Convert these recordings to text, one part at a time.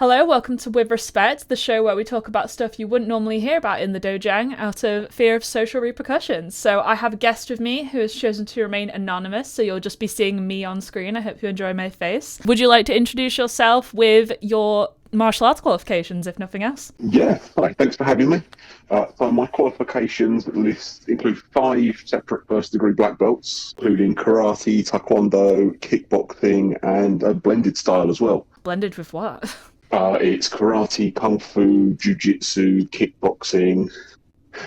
Hello, welcome to With Respect, the show where we talk about stuff you wouldn't normally hear about in the dojang out of fear of social repercussions. So I have a guest with me who has chosen to remain anonymous, so you'll just be seeing me on screen. I hope you enjoy my face. Would you like to introduce yourself with your martial arts qualifications, if nothing else? Yeah, hi, thanks for having me. So my qualifications include 5 separate first-degree black belts, including karate, taekwondo, kickboxing, and a blended style as well. Blended with what? It's karate, kung fu, jiu-jitsu, kickboxing.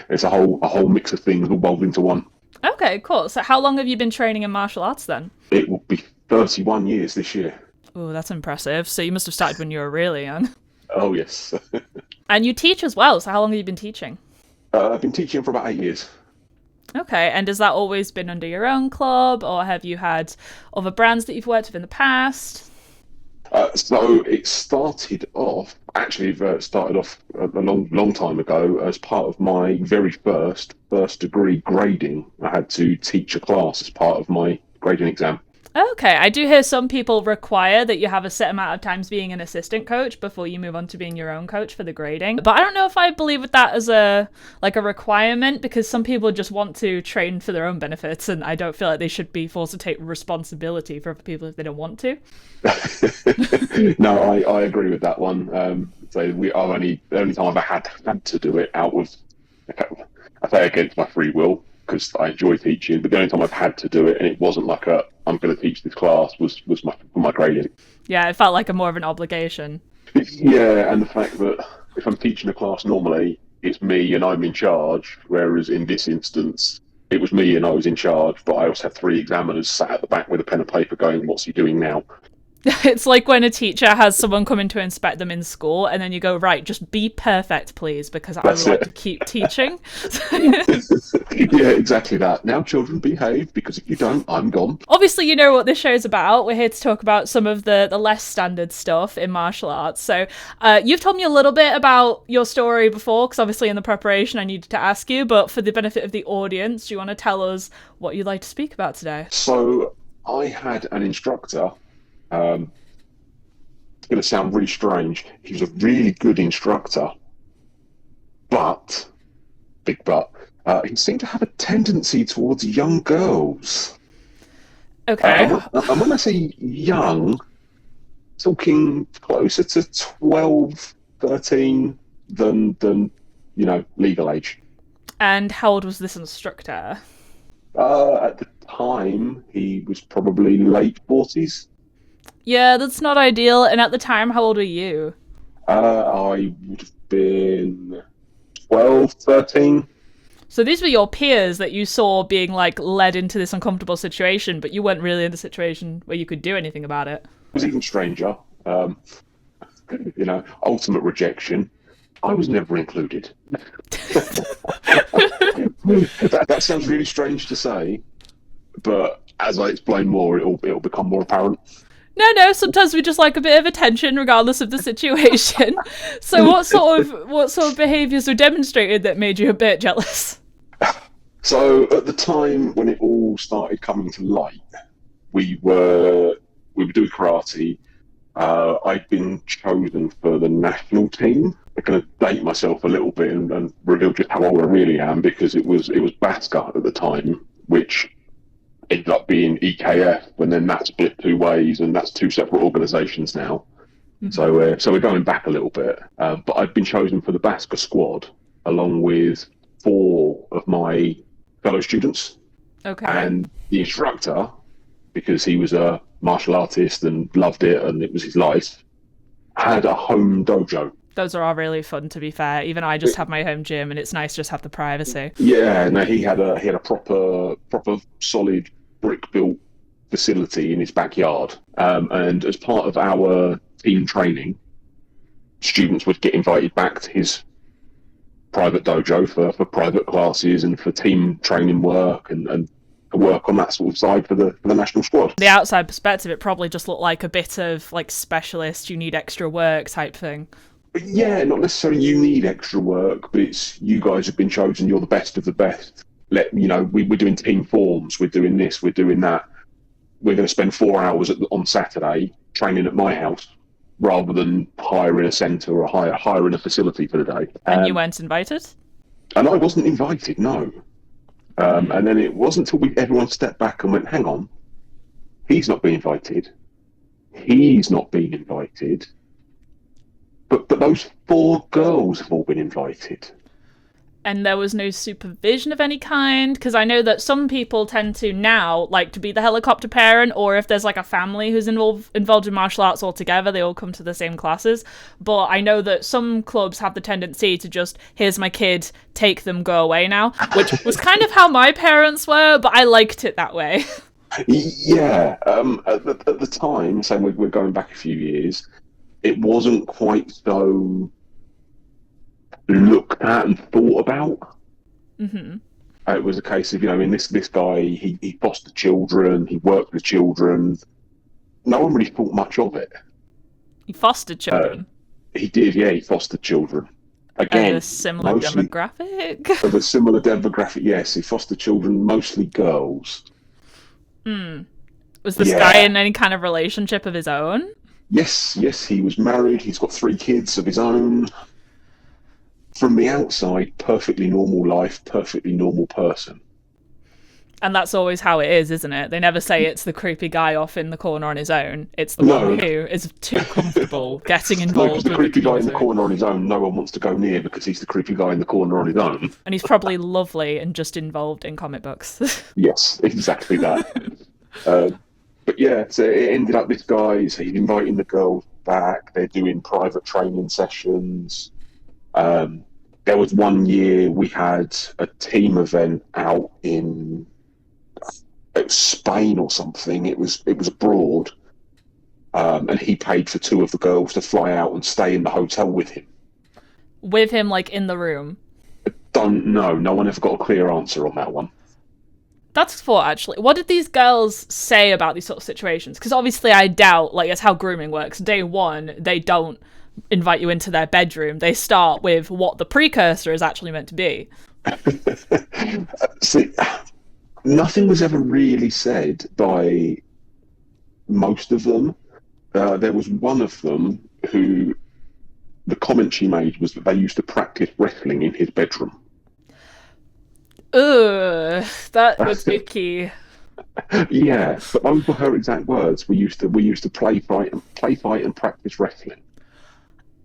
It's a whole mix of things all rolled into one. Okay, cool. So how long have you been training in martial arts then? It will be 31 years this year. Oh, that's impressive. So you must have started when you were really young. Oh, yes. And you teach as well, so how long have you been teaching? I've been teaching for about 8 years. Okay, and has that always been under your own club, or have you had other brands that you've worked with in the past? So it started off a long time ago as part of my very first degree grading. I had to teach a class as part of my grading exam. Okay, I do hear some people require that you have a set amount of times being an assistant coach before you move on to being your own coach for the grading. But I don't know if I believe with that as a requirement, because some people just want to train for their own benefits, and I don't feel like they should be forced to take responsibility for other people if they don't want to. No, I agree with that one. So the only time I've had to do it I say against my free will, because I enjoy teaching, but the only time I've had to do it, and it wasn't like I'm going to teach this class, was for my grading. Yeah, it felt like more of an obligation. Yeah, and the fact that if I'm teaching a class normally, it's me and I'm in charge, whereas in this instance, it was me and I was in charge, but I also had 3 examiners sat at the back with a pen and paper going, "What's he doing now?" It's like when a teacher has someone come in to inspect them in school, and then you go, right, just be perfect, please, because I would like to keep teaching. Yeah, exactly that. Now, children, behave, because if you don't, I'm gone. Obviously, you know what this show's about. We're here to talk about some of the less standard stuff in martial arts. So you've told me a little bit about your story before, because obviously in the preparation I needed to ask you, but for the benefit of the audience, do you want to tell us what you'd like to speak about today? So I had an instructor. It's going to sound really strange. He was a really good instructor, but, big but, he seemed to have a tendency towards young girls. Okay. And when I say young, talking closer to 12, 13 than legal age. And how old was this instructor? At the time, he was probably late 40s. Yeah, that's not ideal. And at the time, how old were you? I would have been 12, 13. So these were your peers that you saw being led into this uncomfortable situation, but you weren't really in a situation where you could do anything about it. It was even stranger. Ultimate rejection. I was never included. That sounds really strange to say, but as I explain more, it'll become more apparent. No, sometimes we just like a bit of attention regardless of the situation. So what sort of behaviours were demonstrated that made you a bit jealous? So at the time when it all started coming to light, we were doing karate. I'd been chosen for the national team. I'm going to date myself a little bit and reveal just how old I really am, because it was Basker at the time, which ended up being EKF, and then that split 2 ways, and that's 2 separate organisations now. Mm-hmm. So we're going back a little bit. But I've been chosen for the Basker squad, along with 4 of my fellow students. Okay. And the instructor, because he was a martial artist and loved it, and it was his life, had a home dojo. Those are all really fun, to be fair. Even I just have my home gym, and it's nice to just have the privacy. Yeah, no, he had a proper solid brick-built facility in his backyard. And as part of our team training, students would get invited back to his private dojo for private classes and for team training work and work on that sort of side for the national squad. The outside perspective, it probably just looked like a bit of specialist, you need extra work type thing. Yeah, not necessarily you need extra work, but it's you guys have been chosen, you're the best of the best. We're doing team forms, we're doing this, we're doing that. We're going to spend 4 hours on Saturday training at my house. rather than hiring a centre or hiring a facility for the day. And you weren't invited? And I wasn't invited, no. And then it wasn't until everyone stepped back and went, hang on, he's not being invited. He's not being invited. But those 4 girls have all been invited. And there was no supervision of any kind? Because I know that some people tend to now like to be the helicopter parent, or if there's like a family who's involved in martial arts altogether, they all come to the same classes. But I know that some clubs have the tendency to just, here's my kid, take them, go away now, which was kind of how my parents were, but I liked it that way. Yeah, at the time, so we're going back a few years, it wasn't quite so looked at and thought about. Mm-hmm. It was a case of, I mean, this guy, he fostered children, he worked with children. No one really thought much of it. He fostered children? He did, yeah, he fostered children. Again, a similar demographic? Of a similar demographic, yes. He fostered children, mostly girls. Was this guy in any kind of relationship of his own? Yes, he was married. He's got 3 kids of his own. From the outside, perfectly normal life, perfectly normal person. And that's always how it is, isn't it? They never say it's the creepy guy off in the corner on his own. It's the one who is too comfortable getting involved. The creepy guy in the corner on his own, no one wants to go near because he's the creepy guy in the corner on his own. And he's probably lovely and just involved in comic books. Yes, exactly that. But yeah, so it ended up this guy, so he's inviting the girls back. They're doing private training sessions. There was one year we had a team event out in Spain or something. It was abroad, and he paid for 2 of the girls to fly out and stay in the hotel with him. With him, like, in the room? I don't know. No one ever got a clear answer on that one. That's thought, actually. What did these girls say about these sort of situations? Because obviously I doubt, like, it's how grooming works. Day one, they don't invite you into their bedroom. They start with what the precursor is actually meant to be. See, nothing was ever really said by most of them. There was one of them who, the comment she made was that they used to practice wrestling in his bedroom. Ugh, that was icky. Yeah, but those were her exact words. We used to play fight and practice wrestling.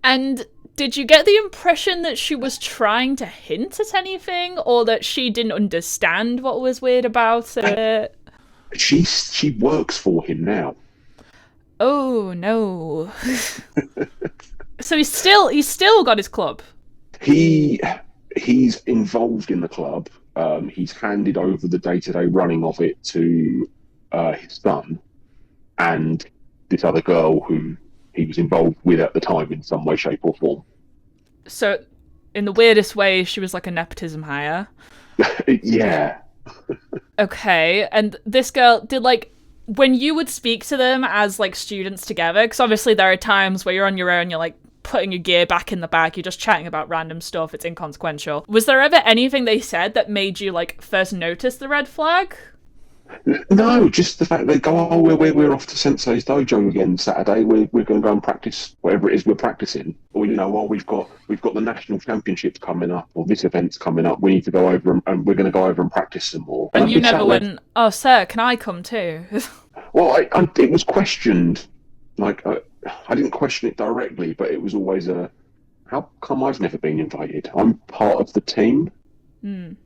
And did you get the impression that she was trying to hint at anything, or that she didn't understand what was weird about it? She works for him now. Oh no. So he's still got his club. He's involved in the club. He's handed over the day-to-day running of it to his son and this other girl who he was involved with at the time in some way, shape or form. So, in the weirdest way, she was like a nepotism hire? Yeah. Okay, and this girl, did, like, when you would speak to them as, like, students together, because obviously there are times where you're on your own, you're, like, putting your gear back in the bag, you're just chatting about random stuff, it's inconsequential. Was there ever anything they said that made you, like, first notice the red flag? No, just the fact they go, oh, we're off to Sensei's dojo again Saturday. We're going to go and practice whatever it is we're practicing. Or we've got the national championships coming up, or this event's coming up. We need to go over and we're going to go over and practice some more. And you never went, oh, sir, can I come too? Well, it was questioned. Like I didn't question it directly, but it was always how come I've never been invited? I'm part of the team, and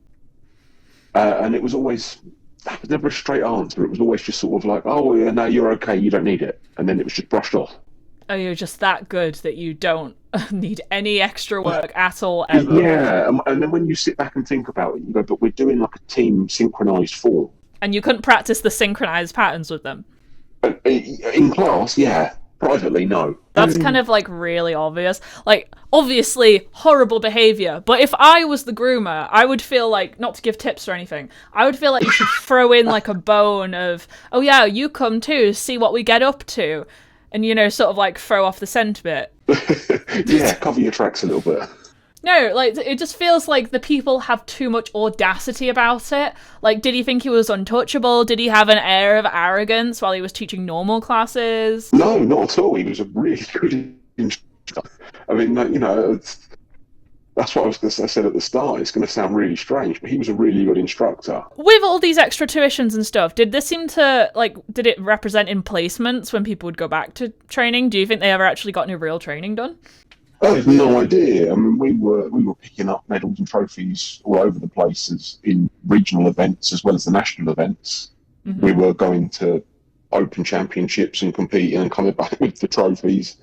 it was always. That was never a straight answer. It was always just sort of like, oh, yeah, no, you're okay, you don't need it. And then it was just brushed off. Oh, you're just that good that you don't need any extra work at all, ever. Yeah, and then when you sit back and think about it, you go, but we're doing like a team synchronised form. And you couldn't practice the synchronised patterns with them? In class, yeah. Privately, no. That's kind of, like, really obvious. Like, obviously, horrible behaviour. But if I was the groomer, I would feel like, not to give tips or anything, I would feel like you should throw in, like, a bone of, oh yeah, you come too, see what we get up to. And, sort of, like, throw off the scent bit. Yeah, cover your tracks a little bit. No, like, it just feels like the people have too much audacity about it. Like, did he think he was untouchable? Did he have an air of arrogance while he was teaching normal classes? No, not at all. He was a really good instructor. I mean, that's what I said at the start. It's going to sound really strange, but he was a really good instructor. With all these extra tuitions and stuff, did this seem to, like, did it represent in placements when people would go back to training? Do you think they ever actually got any real training done? I have no idea. I mean, we were picking up medals and trophies all over the places in regional events as well as the national events. Mm-hmm. We were going to open championships and competing and coming back with the trophies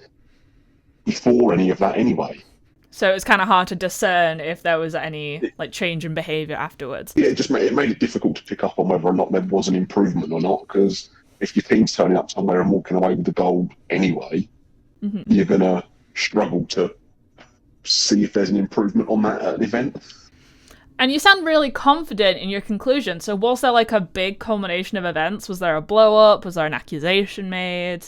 before any of that anyway. So it was kind of hard to discern if there was any like change in behaviour afterwards. Yeah, it made it difficult to pick up on whether or not there was an improvement or not, because if your team's turning up somewhere and walking away with the gold anyway, mm-hmm. you're going to struggle to see if there's an improvement on that at an event. And you sound really confident in your conclusion. So was there like a big culmination of events? Was there a blow-up? Was there an accusation made?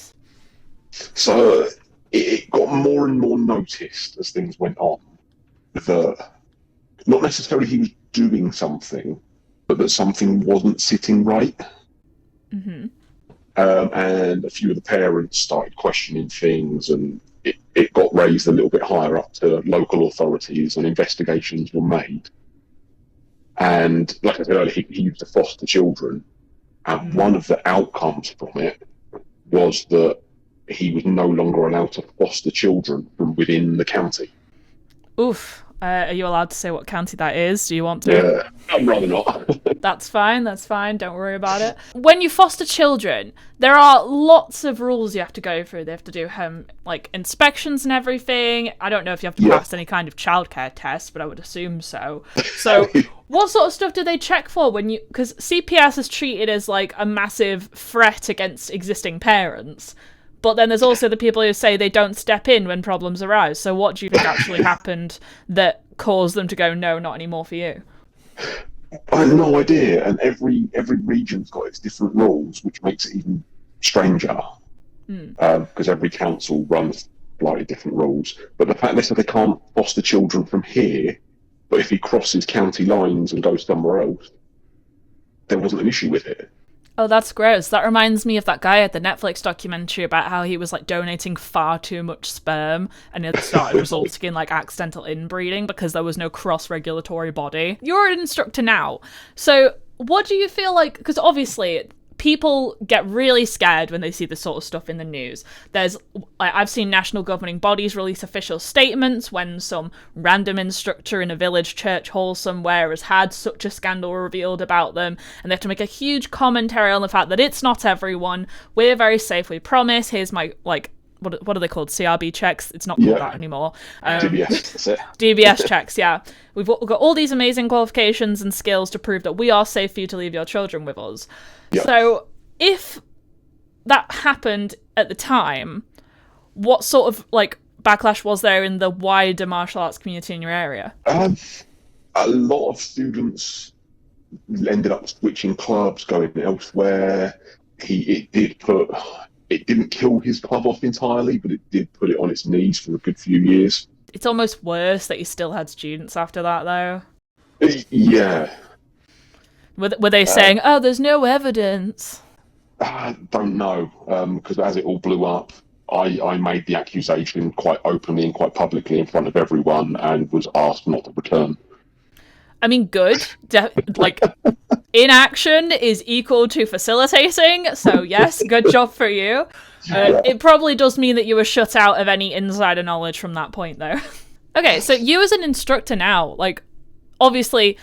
So it got more and more noticed as things went on that not necessarily he was doing something, but that something wasn't sitting right. Mm-hmm. And a few of the parents started questioning things, and it got raised a little bit higher up to local authorities, and investigations were made. And like I said earlier, he used to foster children, and one of the outcomes from it was that he was no longer allowed to foster children from within the county. Oof. Are you allowed to say what county that is? Do you want to? Yeah, I'd rather not. That's fine, don't worry about it. When you foster children, there are lots of rules you have to go through. They have to do like inspections and everything. I don't know if you have to pass any kind of childcare test, but I would assume so. So what sort of stuff do they check for when you... Because CPS is treated as like a massive threat against existing parents. But then there's also the people who say they don't step in when problems arise. So what do you think actually happened that caused them to go, no, not anymore for you? I have no idea. And every region's got its different rules, which makes it even stranger. Because every council runs slightly different rules. But the fact they said they can't foster children from here, but if he crosses county lines and goes somewhere else, there wasn't an issue with it. Oh, that's gross. That reminds me of that guy at the Netflix documentary about how he was like donating far too much sperm and it started resulting in like accidental inbreeding because there was no cross-regulatory body. You're an instructor now. So what do you feel like, because obviously people get really scared when they see this sort of stuff in the news. I've seen national governing bodies release official statements when some random instructor in a village church hall somewhere has had such a scandal revealed about them, and they have to make a huge commentary on the fact that it's not everyone. We're very safe, we promise. Here's my, like, what are they called? CRB checks? It's not called that anymore. DBS, that's it. DBS checks, yeah. We've got all these amazing qualifications and skills to prove that we are safe for you to leave your children with us. Yep. So if that happened at the time, what sort of like backlash was there in the wider martial arts community in your area? A lot of students ended up switching clubs, going elsewhere. It didn't kill his club off entirely, but it did put it on its knees for a good few years. It's almost worse that you still had students after that, though. Yeah. Were they saying, oh, there's no evidence? I don't know, because as it all blew up, I made the accusation quite openly and quite publicly in front of everyone and was asked not to return. I mean, good. Inaction is equal to facilitating, so yes, good job for you. It probably does mean that you were shut out of any insider knowledge from that point, though. Okay, so you as an instructor now, like, obviously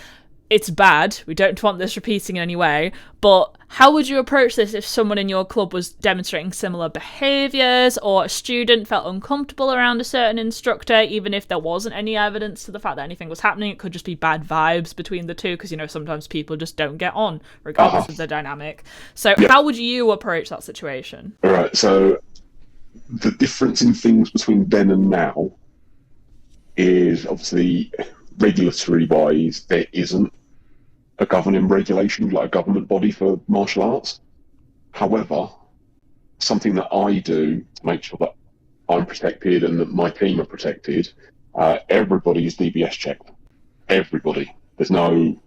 it's bad. We don't want this repeating in any way, but how would you approach this if someone in your club was demonstrating similar behaviours, or a student felt uncomfortable around a certain instructor, even if there wasn't any evidence to the fact that anything was happening? It could just be bad vibes between the two, because, you know, sometimes people just don't get on, regardless of the dynamic. So how would you approach that situation? All right, so the difference in things between then and now is obviously regulatory-wise, there isn't a governing regulation, like a government body for martial arts. However, something that I do to make sure that I'm protected and that my team are protected, everybody is DBS checked. Everybody. There's no...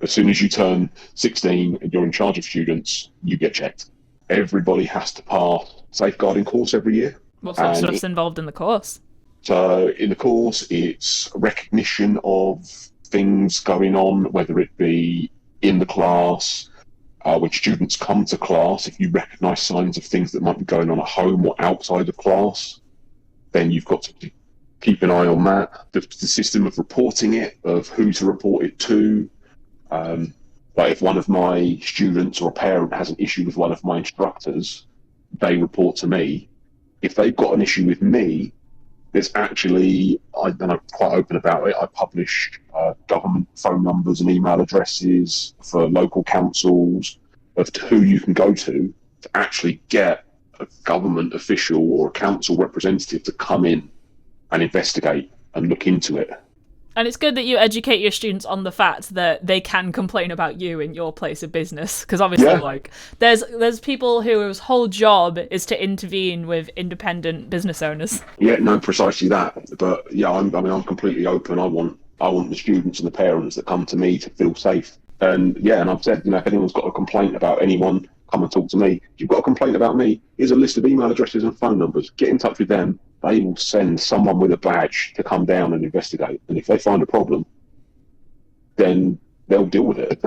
As soon as you turn 16 and you're in charge of students, you get checked. Everybody has to pass safeguarding course every year. What sort of stuff's involved in the course? So in the course, it's recognition of things going on, whether it be in the class, when students come to class, if you recognise signs of things that might be going on at home or outside of class, then you've got to keep an eye on that. The system of reporting it, of who to report it to. Like if one of my students or a parent has an issue with one of my instructors, they report to me. If they've got an issue with me, there's actually, and I'm quite open about it, I publish government phone numbers and email addresses for local councils of who you can go to actually get a government official or a council representative to come in and investigate and look into it. And it's good that you educate your students on the fact that they can complain about you in your place of business, because obviously, like, there's people whose whole job is to intervene with independent business owners. Yeah, no, precisely that. But yeah, I'm completely open. I want the students and the parents that come to me to feel safe. And yeah, and I've said, if anyone's got a complaint about anyone, come and talk to me. If you've got a complaint about me, here's a list of email addresses and phone numbers. Get in touch with them. They will send someone with a badge to come down and investigate. And if they find a problem, then they'll deal with it.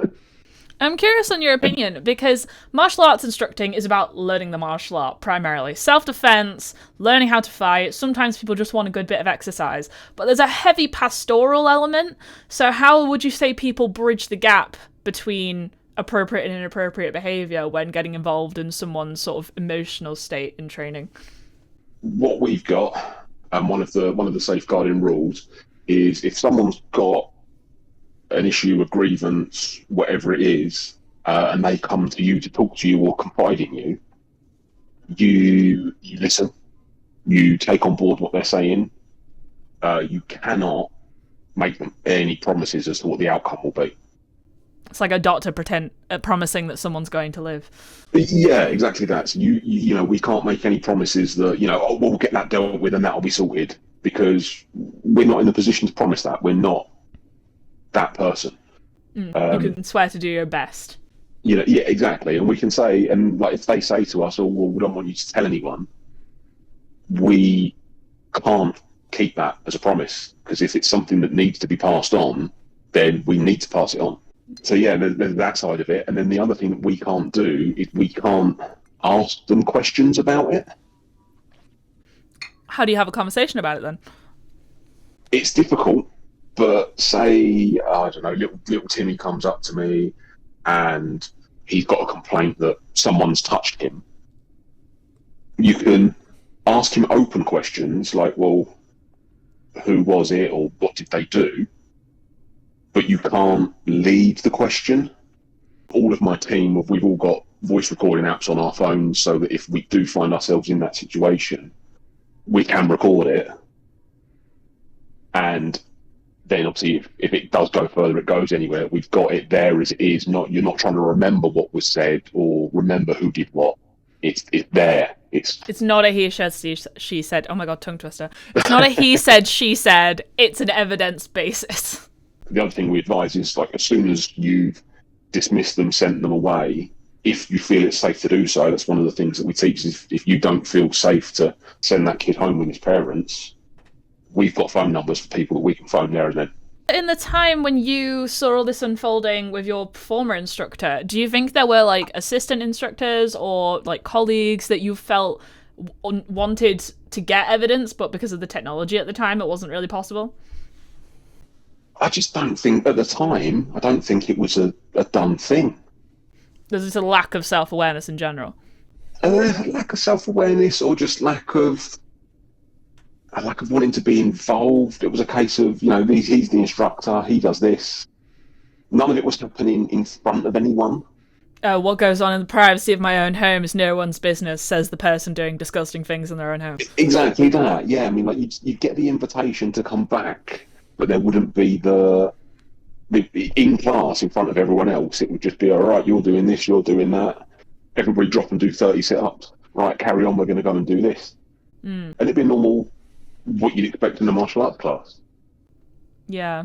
I'm curious on your opinion, because martial arts instructing is about learning the martial art primarily. Self-defense, learning how to fight. Sometimes people just want a good bit of exercise. But there's a heavy pastoral element. So how would you say people bridge the gap between appropriate and inappropriate behaviour when getting involved in someone's sort of emotional state in training? What we've got, and one of the safeguarding rules, is if someone's got an issue, a grievance, whatever it is, and they come to you to talk to you or confide in you, you listen, you take on board what they're saying. You cannot make them any promises as to what the outcome will be. It's like a doctor promising that someone's going to live. Yeah, exactly that. So we can't make any promises that, we'll get that dealt with and that'll be sorted, because we're not in the position to promise that. We're not that person. You can swear to do your best. Yeah, exactly. And we can say, and like if they say to us, "Oh, well, we don't want you to tell anyone," we can't keep that as a promise, because if it's something that needs to be passed on, then we need to pass it on. So yeah, there's that side of it. And then the other thing that we can't do is we can't ask them questions about it. How do you have a conversation about it then? It's difficult, but say, I don't know, little Timmy comes up to me and he's got a complaint that someone's touched him. You can ask him open questions like, well, who was it, or what did they do? But you can't lead the question. All of my team, we've all got voice recording apps on our phones, so that if we do find ourselves in that situation, we can record it. And then obviously if it does go further, it goes anywhere, we've got it there as it is. You're not trying to remember what was said or remember who did what. It's there. It's not a he said, she said. Oh my god, tongue twister. It's not a he said, she said. It's an evidence basis. The other thing we advise is, like, as soon as you've dismissed them, sent them away, if you feel it's safe to do so, that's one of the things that we teach, is if you don't feel safe to send that kid home with his parents, we've got phone numbers for people that we can phone there and then. In the time when you saw all this unfolding with your former instructor, do you think there were like assistant instructors or like colleagues that you felt wanted to get evidence, but because of the technology at the time, it wasn't really possible? I just don't think, at the time, I don't think it was a done thing. There's just a lack of self-awareness in general. Lack of self-awareness, or just lack of wanting to be involved. It was a case of, he's the instructor, he does this. None of it was happening in front of anyone. What goes on in the privacy of my own home is no one's business, says the person doing disgusting things in their own home. Exactly that, yeah. I mean, like, you'd get the invitation to come back, but there wouldn't be the in class in front of everyone else. It would just be, all right, you're doing this, you're doing that. Everybody drop and do 30 sit-ups. Right, carry on, we're going to go and do this. And it'd be a normal what you'd expect in a martial arts class. Yeah.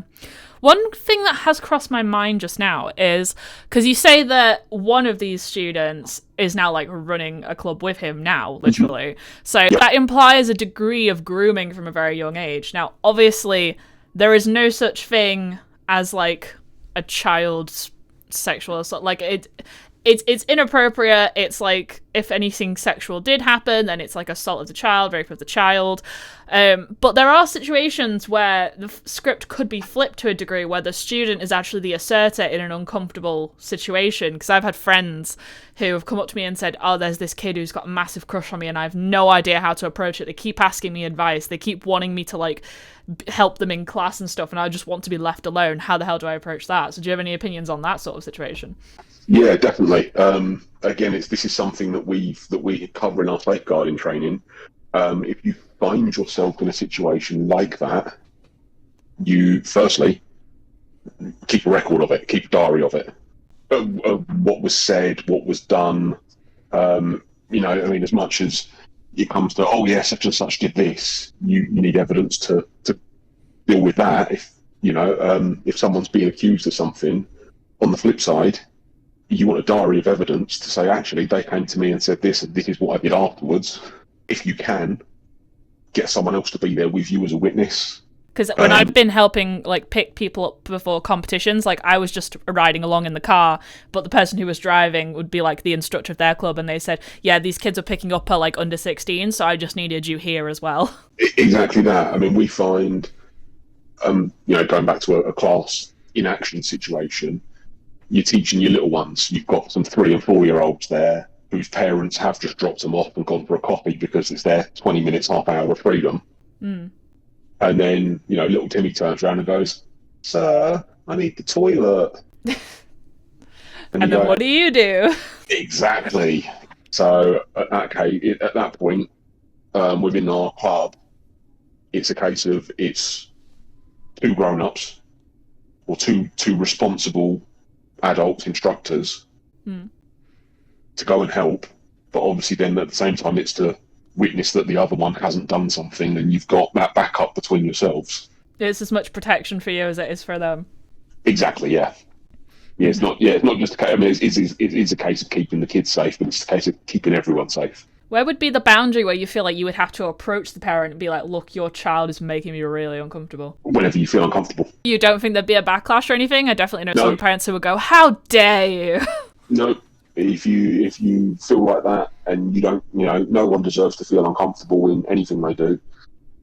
One thing that has crossed my mind just now is, because you say that one of these students is now like running a club with him now, literally. So that implies a degree of grooming from a very young age. Now, obviously, there is no such thing as like a child's sexual assault. Like it's inappropriate. It's like, if anything sexual did happen, then it's like assault of the child, rape of the child. But there are situations where the script could be flipped to a degree where the student is actually the asserter in an uncomfortable situation. Because I've had friends who have come up to me and said, oh, there's this kid who's got a massive crush on me and I have no idea how to approach it. They keep asking me advice. They keep wanting me to like help them in class and stuff, and I just want to be left alone. How the hell do I approach that? So do you have any opinions on that sort of situation? Yeah, definitely. Again, this is something that we cover in our safeguarding training. If you find yourself in a situation like that, you firstly keep a record of it, keep a diary of it. What was said, what was done. As much as it comes to, oh yeah, such and such did this, you need evidence to deal with that. If someone's being accused of something, on the flip side, you want a diary of evidence to say, actually, they came to me and said this, and this is what I did afterwards. If you can, get someone else to be there with you as a witness. Because when I've been helping like pick people up before competitions, like I was just riding along in the car, but the person who was driving would be like the instructor of their club, and they said, yeah, these kids are picking up are like under 16, so I just needed you here as well. Exactly that. I mean, we find, going back to a class inaction situation, you're teaching your little ones. You've got some 3 and 4 year olds there whose parents have just dropped them off and gone for a coffee because it's their 20 minutes, half hour of freedom. Mm. And then, little Timmy turns around and goes, "Sir, I need the toilet." And then what do you do? Exactly. So at that point, within our club, it's a case of it's 2 grown-ups or two responsible adult instructors to go and help, but obviously then at the same time it's to witness that the other one hasn't done something, and you've got that backup between yourselves. It's as much protection for you as it is for them. Exactly. Yeah. It's not just a case. I mean, it is a case of keeping the kids safe, but it's a case of keeping everyone safe. Where would be the boundary where you feel like you would have to approach the parent and be like, look, your child is making me really uncomfortable? Whenever you feel uncomfortable. You don't think there'd be a backlash or anything? I definitely know some parents who would go, how dare you? No. If you feel like that, and you don't, no one deserves to feel uncomfortable in anything they do.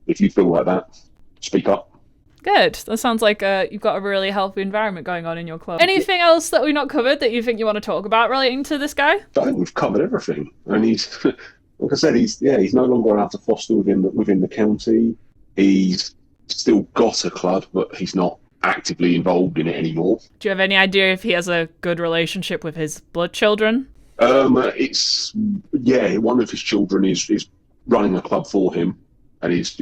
If you feel like that, speak up. Good. That sounds like you've got a really healthy environment going on in your club. Anything else that we've not covered that you think you want to talk about relating to this guy? I think we've covered everything. And he's, like I said, he's no longer allowed to foster within the county. He's still got a club, but he's not actively involved in it anymore. Do you have any idea if he has a good relationship with his blood children? One of his children is running a club for him, and is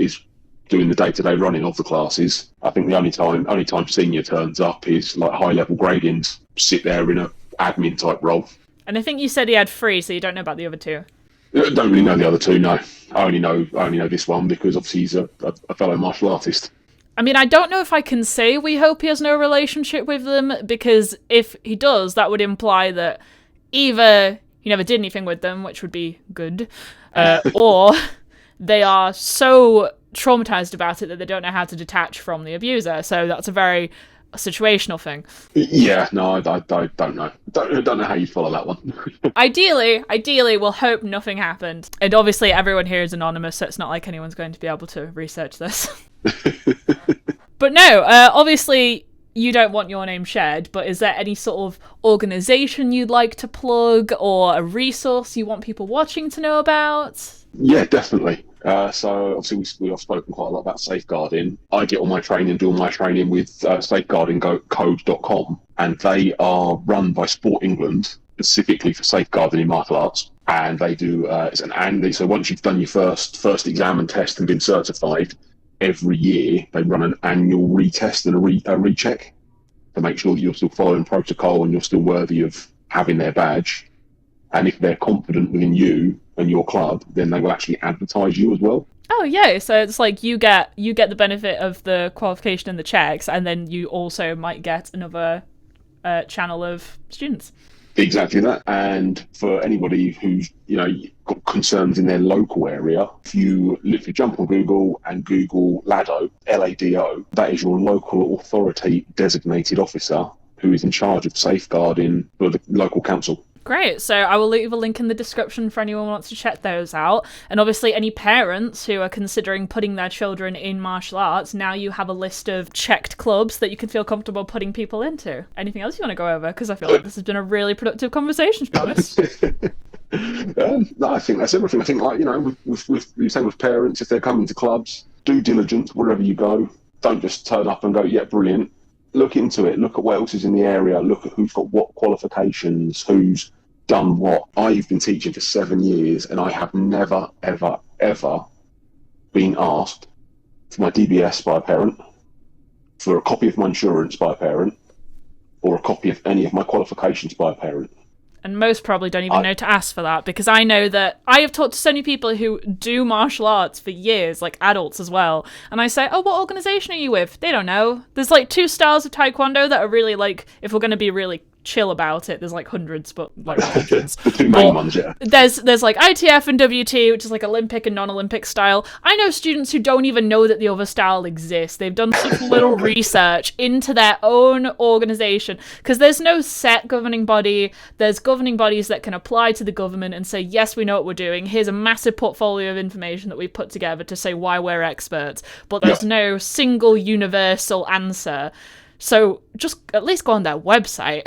doing the day-to-day running of the classes. I think the only time senior turns up is like high-level gradings, sit there in a admin type role. And I think you said he had 3, so you don't know about the other 2. I don't really know the other 2, no. I only know this one because obviously he's a fellow martial artist. I mean, I don't know if I can say we hope he has no relationship with them, because if he does, that would imply that either he never did anything with them, which would be good, or they are so traumatized about it that they don't know how to detach from the abuser. So that's a very situational thing. Yeah, no, I don't know. Don't know how you follow that one. Ideally, we'll hope nothing happened. And obviously everyone here is anonymous, so it's not like anyone's going to be able to research this. But no, obviously you don't want your name shared, but is there any sort of organisation you'd like to plug, or a resource you want people watching to know about? Yeah, definitely. So obviously we have spoken quite a lot about safeguarding. I do all my training with safeguardingcode.com, and they are run by Sport England specifically for safeguarding in martial arts. And they do so once you've done your first exam and test and been certified, every year they run an annual retest and a recheck to make sure that you're still following protocol and you're still worthy of having their badge. And if they're confident within you and your club, then they will actually advertise you as well. Oh yeah, so it's like you get the benefit of the qualification and the checks, and then you also might get another channel of students. Exactly that. And for anybody who's, got concerns in their local area, if you literally jump on Google and Google LADO, LADO, that is your local authority designated officer who is in charge of safeguarding for the local council. Great. So I will leave a link in the description for anyone who wants to check those out. And obviously, any parents who are considering putting their children in martial arts, now you have a list of checked clubs that you can feel comfortable putting people into. Anything else you want to go over? Because I feel like this has been a really productive conversation, to be honest. No, I think that's everything. I think, with you say with parents, if they're coming to clubs, due diligence wherever you go. Don't just turn up and go, yeah, brilliant. Look into it. Look at what else is in the area. Look at who's got what qualifications, who's done what. I've been teaching for 7 years, and I have never, ever, ever been asked for my DBS by a parent, for a copy of my insurance by a parent, or a copy of any of my qualifications by a parent. And most probably don't even know to ask for that, because I know that I have talked to so many people who do martial arts for years, like adults as well. And I say, oh, what organisation are you with? They don't know. There's like 2 styles of Taekwondo that are really like, if we're going to be really chill about it, there's like hundreds, but like hundreds. The 2 main ones, yeah. There's like ITF and WT, which is like Olympic and non-Olympic style. I know students who don't even know that the other style exists. They've done such little research into their own organisation, because there's no set governing body. There's governing bodies that can apply to the government and say, yes, we know what we're doing. Here's a massive portfolio of information that we've put together to say why we're experts. But there's no single universal answer. So just at least go on their website.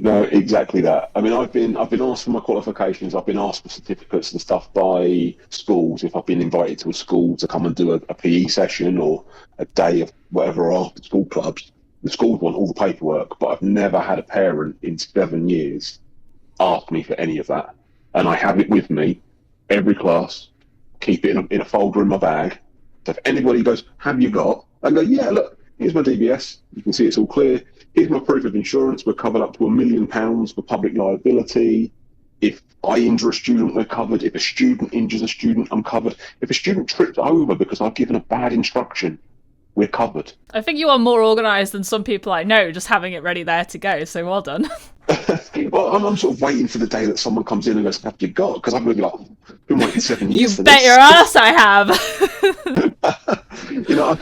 No, exactly that. I mean, I've been asked for my qualifications. I've been asked for certificates and stuff by schools. If I've been invited to a school to come and do a PE session or a day of whatever after school clubs, the schools want all the paperwork. But I've never had a parent in 7 years ask me for any of that, and I have it with me every class. Keep it in a folder in my bag. So if anybody goes, "Have you got?" I go, "Yeah, look, here's my DBS. You can see it's all clear. Here's my proof of insurance. We're covered up to £1 million for public liability. If I injure a student, we're covered. If a student injures a student, I'm covered. If a student trips over because I've given a bad instruction, we're covered." I think you are more organised than some people I know, just having it ready there to go, so well done. Well, I'm sort of waiting for the day that someone comes in and goes, "Have you got?" Because I'm going to be like, "Been waiting 7 years You for bet this." your ass I have.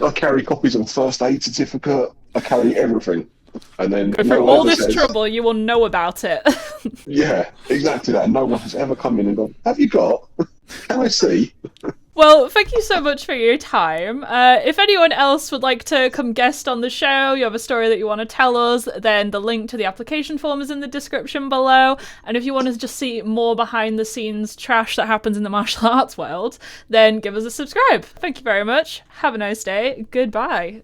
I carry copies of a first aid certificate. I carry everything. And then For all this trouble, you will know about it. Yeah, exactly that. No one has ever come in and gone, "Have you got? Can I see?" Well, thank you so much for your time. If anyone else would like to come guest on the show, you have a story that you want to tell us, then the link to the application form is in the description below. And if you want to just see more behind the scenes trash that happens in the martial arts world, then give us a subscribe. Thank you very much. Have a nice day. Goodbye.